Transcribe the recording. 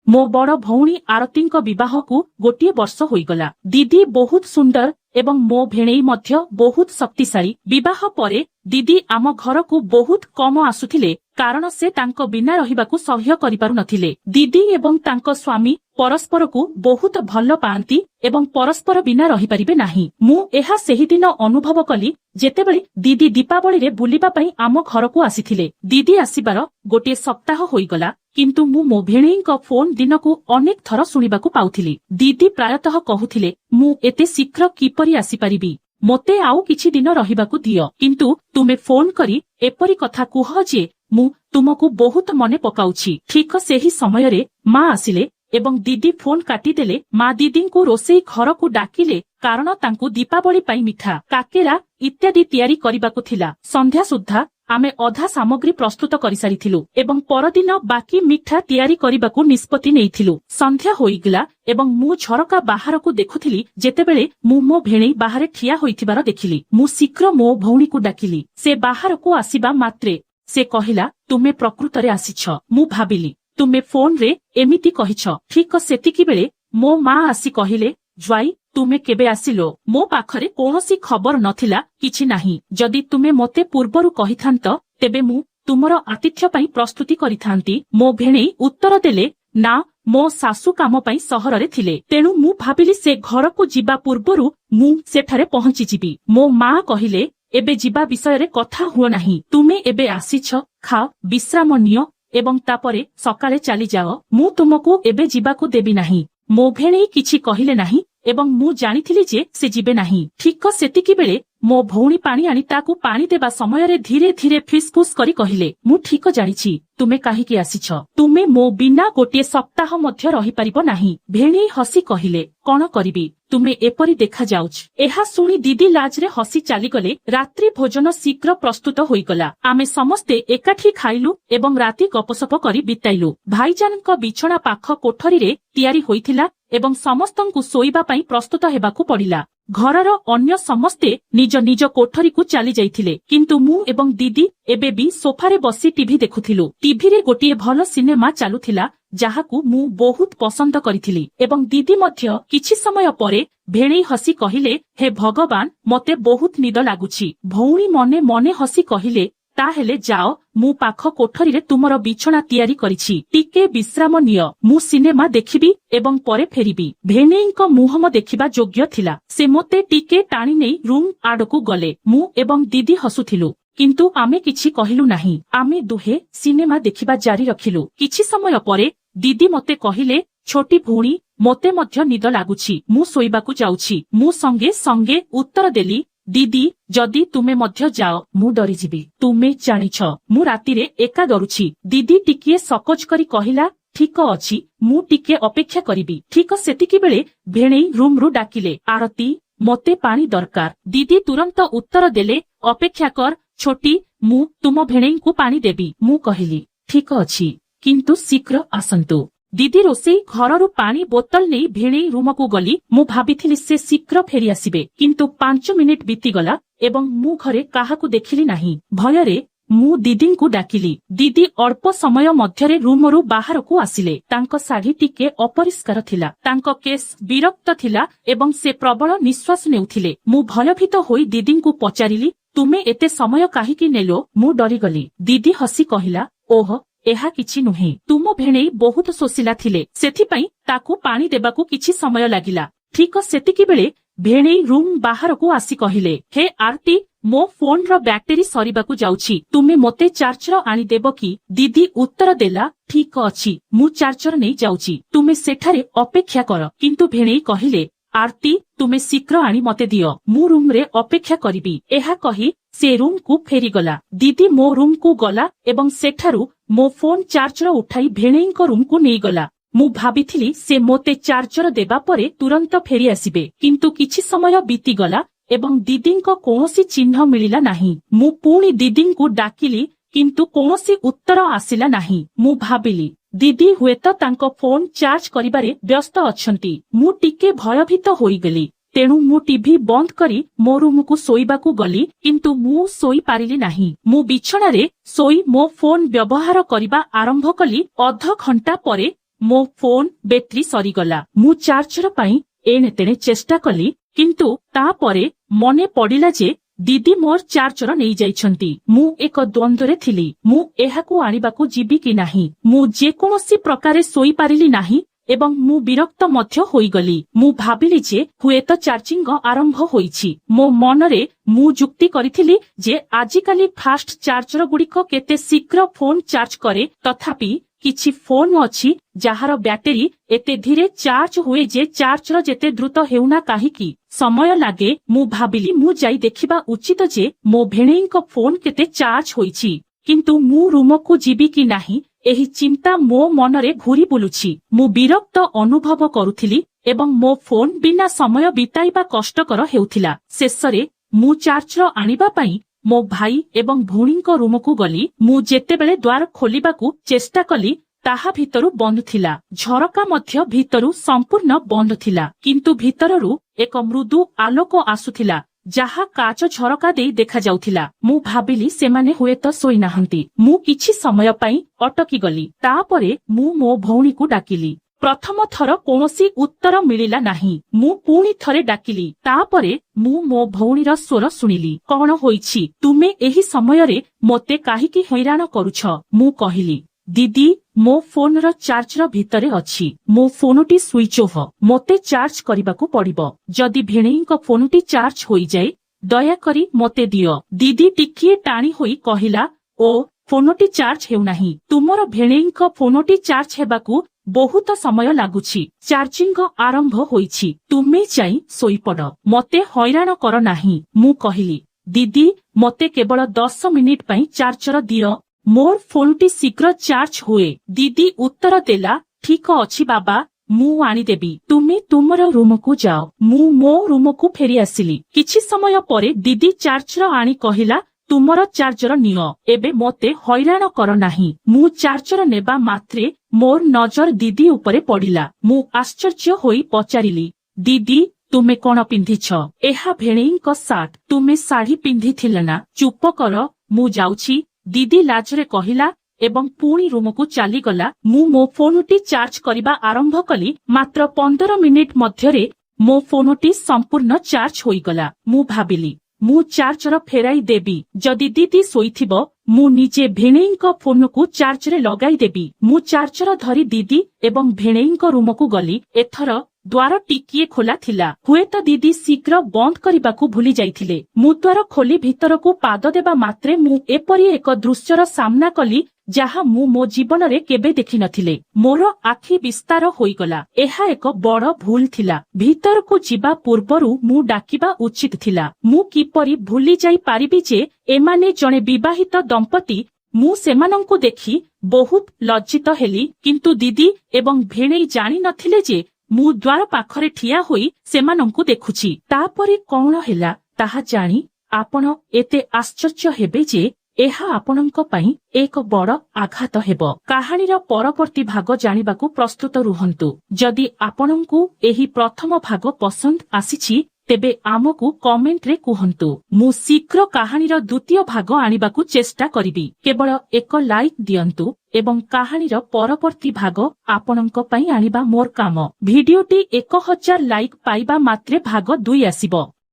मो बड़ भौणी आरती विवाह को गोटे वर्ष होईगला। दीदी बहुत सुंदर एवं मो भेणेई मध्य बहुत शक्तिशाली। विवाह परे दीदी आम घर को बहुत कम आसुथिले कारण से तांको बिना रहिबाकू सह्य करि पारु नथिले। दीदी एवं तांको स्वामी परस्पर को बहुत भल पांती एवं परस्पर बिना रहि परिबे नाही। मु एहा सेहि दिन अनुभव कली जेतेबेले दीदी दीपावली रे बुलिबा पई आम घर को आसीथिले। दीदी आसीबार गोटे सप्ताह होईगला किंतु मु मो भेणेईक फोन दिन को अनेक थर सुनिबाकू पाउथिली। दीदी प्रायतः कहुथिले मु एते शीघ्र किपरि आसी परिबी, मोते आउ किछि दिन रहिबाकू दियो, किंतु तुमे फोन करी एपरि कथा कुह जे मु तुमको बहुत मने पकाउछि। ठीक सेही समय रे माँ आसिले एवं दीदी फोन काटिदेले। माँ दीदी को रोसेई घर को डाकिले कारण तांकू दीपावली पाई मिठा काकेरा इत्यादि तैयारी करिबाकू थिला। संध्या सुद्धा आमे अधा सामग्री प्रस्तुत करि सारिथिलु एवं परदिन बाकी मिठा तैयारी करिबाकू निष्पत्ति नेइथिलु। संध्या होइगला एवं मु झरका बाहर को देखुथिली जेतेबेले मु मो भेणेई बाहर ठिया होइथिबार देखिली। मु शीघ्र मो भौणी को डाकिली। से बाहर को आसीबा मात्रे से कहिला तुमे प्रकृतरे आसीछ। मु भाबिली तुमे फोन रे एमिति कहिछ। ठीक सेतिकी बेले मो माँ आसी कहिले ज्वाई तुमे केबे आसिलो? मो पाखरे कोनोसी खबर नथिला, किछि नाही। जदि तुमे मते पूर्वरु कहिथांत तेबे मु तुमर आतिथ्य पई प्रस्तुति करिथांती। मो भेणेई उत्तर देले ना मो सासु काम पई सहर रे थिले, तेणु मु भाबिली से घर को जिबा पूर्वरु मु सेठारे पहुंची जिबी। मो माँ कहिले एबे जिबा विषय रे कथा हुओ नाही। तुमे एबे आसीछ, खाओ विश्राम नियो एवं तापरे सकाळे चली जाओ। मु तुमको एबे जिबाकू देबी नाही। मो भेणेई किछि कहिले नाही एवं मु जानिथिली जे से जिबे नाही। ठीक सेतिकी बेले मो भौणी पानी आनी ताकू पानी देबा समय रे धीरे धीरे फिसफुस करी कहिले मु ठीक जानिछि तुमे काहिकी आसीछ। तुमे मो बिना गोटे सप्ताह मध्य रहि परिबो नाही। भेणेई हसी कहिले कोन करिबी, तुमे एपरि देखा जाउछ। एहा सुनी दीदी लाजरे हसी चाली गले। रात्रि भोजन शीघ्र प्रस्तुत होईगला। आमे समस्ते एकाठी खाइलु एवं राति गपसप करी बिताइलु। भाईजानक बिछଣା पाख कोठरी रे तैयारी होइथिला एवं समस्तंकु सोइबा पई प्रस्तुत हेबाकू पड़िला। घरर अन्य समस्ते निज निज कोठरी को चली जाइथिले किंतु मु एवं दीदी एबे भी सोफारे बसी टीवी देखुथिलु। टीवी रे गोटिए भल सिनेमा चालुथिला जाहाकू मु बहुत पसंद करिथिली एवं दीदी मध्य किछि समय परे भेणेई हसी कहिले हे भगवान मते बहुत निद लागुछि। भौणी मने मने हसी कहिले ताहेले जाओ मु पाख कोठरी रे तुमर बिछଣା तैयारी करिछि, टिके विश्राम नियो, मु सिनेमा देखिबी एवं परे फेरिबी। भेणेईक मुहम देखिबा योग्य थिला। से मोते टिके टाणी नेई रूम आडकू गले। मु एवं दीदी हसुथिलु किंतु आमे किछि कहिलु नाही। आमे दुहे सिनेमा देखिबा जारी रखिलु। किछि समय परे दीदी मते कहिले छोटी भौणी मोते मध्य निद लागुछि, मु सोइबाकू जाउछि। मु संगे संगे उत्तर देली दीदी जदि तुमे मध्य जाओ मु डरी जिबी। तुमे जानिछ मु रातिरे एका डरुछि। दीदी टिकिए सकज करी कहिला ठीक अछि मु टिके अपेक्षा करिबी। ठीक सेतिकी बेले भेणेई रूम रु डाकिले आरती मते पानी दरकार। दीदी तुरंत उत्तर देले अपेक्षा कर छोटी मु तुम भेणेई को पानी देबी। मु कहिली ठीक अछि किंतु शीघ्र आसंतु। दीदी रोसेई घररू पानी बोतल नहीं भेणेई रूम को गली। मु भाबिथिली से शीघ्र फेरी आसिबे किंतु 5 मिनिट बीतीगला एवं मु घरे काहाकू देखिली नाही। भयरे मु दीदी को डाकिली। दीदी अल्प समय मध्यरे रूमरू बाहर को आसिले। तांको साड़ी टिके अपरिष्कार थिला, तांको केस विरक्त थिला एवं से प्रबल निश्वास नेउथिले। मु भयभीत होई दीदी को पचारिली तुमे एते समय काहिकी नेलो? मु डरीगली। दीदी हसी कहिला ओह एहा किछि नुहे, तुम भेणेई बहुत शोषिला थिले सेथिपई ताकू पानी देबाकू किछि समय लागिला। ठीक सेतिकी बेले भेणेई रूम बाहर को आसी कहिले हे आरती मो फोन रो बैटरी सरीबाकू जाउछि, तुमे मोते चार्जर आनी देबो कि? दीदी उत्तर देला ठीक अछि मु चार्जर नै जाउछि, तुमे सेठारे अपेक्षा कर। किंतु भेणेई कहिले आरती तुमे शीघ्र आनी मते दियो, मु रूम रे अपेक्षा करिबी। एहा कही से रूम को फेरीगला। दीदी मो रूम को गला एवं सेठारू मो फोन चार्जर उठाई भेणेईक रूम को नहीं गला। मु भाबिथिली से मोते चार्जर देबा परे तुरंत फेरी आसिबे किंतु किछि समय बीती गला एवं दीदींक कोनोसी चिन्ह मिलिला नाही। मु पुणी दीदींकु डाकिली किंतु कोनोसी उत्तर आसिला नाही। मु भाबिली दीदी हुएत तांको फोन चार्ज करिबारे व्यस्त अछंती। मु टिके भयभीत होई गेली। तेणु मु टीवी बंद करी मो रूम को सोइबाकू गली किंतु मु सोई पारिली नाही। मु बिछणारे सोई मो फोन व्यवहार करिबा आरंभ कली। अध घंटा परे मो फोन बैटरी सरीगला। मु चार्जर पाई एणे तेणे चेष्टा कली किंतु तापरे मने पड़िला जे दीदी मोर चार्जर नहीं जाइछंती। मु एक द्वंद्वरे थिली। मु एहाकू आनिबाकू जीबी कि नाही। मु जेकोनोसी प्रकारे सोई पारिली नाही एवं मु विरक्त मध्य होईगली। मु भाबिली जे हुएत चार्जिंग आरंभ होईछि। मो मनरे मु जुक्ति करिथिली जे आजिकाली फास्ट चार्जर गुड़िक केते शीघ्र फोन चार्ज करे, तथापि किछि फोन अछि जाहार बैटरी एते धीरे चार्ज हुए जे चार्जर जेते द्रुत हेउना काहिकी समय लागे। मु भाबिली मु जाई देखिबा उचित जे मो भेणेईक फोन केते चार्ज होईछि, किंतु मु रूम को जीबी कि नाही एही चिंता मो मनरे घूरी बुलुछि। मु विरक्त अनुभव करुथिली एवं मो फोन बिना समय बिताइबा कष्टकर हेउथिला। शेषरे मु चार्जर आनिबा पई मो भाई एवं भौणीक रूम को गली। मु जेतेबेले द्वार खोलिबाकू चेष्टा कली ताहा भितरु बंद थिला। झरका मध्य भितरु संपूर्ण बंद थिला, किंतु भितररू एक मृदु आलोक आसुथिला जाहा काच झरका देई देखा जाउथिला। मु भाबिली सेमाने हुएत सोई नाहंती। मु किछि समय पई अटकी गली। तापरे मु मो भौणी को डाकिली। प्रथम थर कोनोसी उत्तर मिलिला नाही। मु पुणी थरे डाकिली। तापरे मु मो भौणीर स्वर सुनिली। कौन होईछि? तुमे एही समयरे मोते काहिकी हैरान करुछ? मु कहिली, दीदी मो फोन रो चार्जर भितरे अछि। मो फोनटी स्विच ऑफ। मोते चार्ज करिबाकू पड़िबो। जदि भेणेईक फोनटी चार्ज होई जाए दया करी मोते दियो। दीदी टिकिए टाणी होई कहिला, ओ फोनटी चार्ज हेउ नाही। तुमर भेणेईक फोनटी चार्ज हेबाकू बहुत समय लागुछि। चार्जिंग आरंभ होईछि। तुमे जाई सोईपड़। मते हैरान कर नाही। मु कहिली, दीदी मते केवल 10 मिनिट पई चार्जर दियो। मोर फोनटी शीघ्र चार्ज हुए। दीदी उत्तर देला, ठीक अछि बाबा, मु आनी देबी। तुमे तुमर रूम को जाओ। मु मो रूम को फेरी आसिली। किछि समय परे दीदी चार्जर आनी कहिला, तुमर चार्जर नियो। एबे मोते हैरान कर नाही। मु चार्जर नेबा मात्रे मोर नजर दीदी उपरे पड़िला। मु आश्चर्य होई पचारिली, दीदी तुमे कोन पिंधिछ? एहा भेणेईक सार्ट। तुमे साड़ी पिंधिथिल ना? चुप कर, मु जाउछि। दीदी लाजरे कहिला एवं पुणी रूम को चली गला। मु मो फोनटी चार्ज करिबा आरंभ कली। मात्र 15 मिनिट मध्यरे मो फोनटी संपूर्ण चार्ज होई गला। मु भाबिली मु चार्जर फेराई देबी। जदि दीदी सोईथिबो मु निजे भेणेईक फोन को चार्ज रे लगाई देबी। मु चार्जर धरी दीदी एवं भेणेईक रूम को गली। एथर द्वार टिकिए खोला थिला। हुएत दीदी शीघ्र बंद करिबाकू भूली जाइथिले। मु द्वार खोली भितरकू पाद देबा मात्रे मु एपरी एक दृश्यर सामना कली जाहा मु मो जीवन रे केबे देखि नथिले। मोर आखि विस्तार होईगला। एहा एक बड़ भूल थिला। भितरकू जिबा पूर्वरु मु डाकिबा उचित थिला। मु किपरि भूली जाई पारिबी जे एमाने जणे विवाहित दंपति। मु सेमानंकु देखि बहुत लज्जित हेली, किंतु दीदी एवं भेणेई जानि नथिले जे मु द्वार पाखरे ठिया होई सेमानंकु देखुछि। तापरे कौन हेला ताहा जानी आपण एते आश्चर्य हेबे जे एहा आपणଙ୍କ ପାଇଁ एक बड़ आघात हेबो। कहानीर परवर्ती भाग जानिबाकू प्रस्तुत रुहंतु। जदि आपणଙ୍କୁ एही प्रथम भाग पसंद आसीछि तेबे आमकू कमेंट रे कुहंतु। मु शीघ्र कहानीर द्वितीय भाग आनिबाकू चेष्टा करिबी। केवल एक लाइक दियंतु एवं कहानीर परवर्ती भाग आपणଙ୍କ ପାଇଁ आनिबा मोर काम। भिडियोटी 1000 लाइक पाइबा मात्रे भाग 2 आसीबो।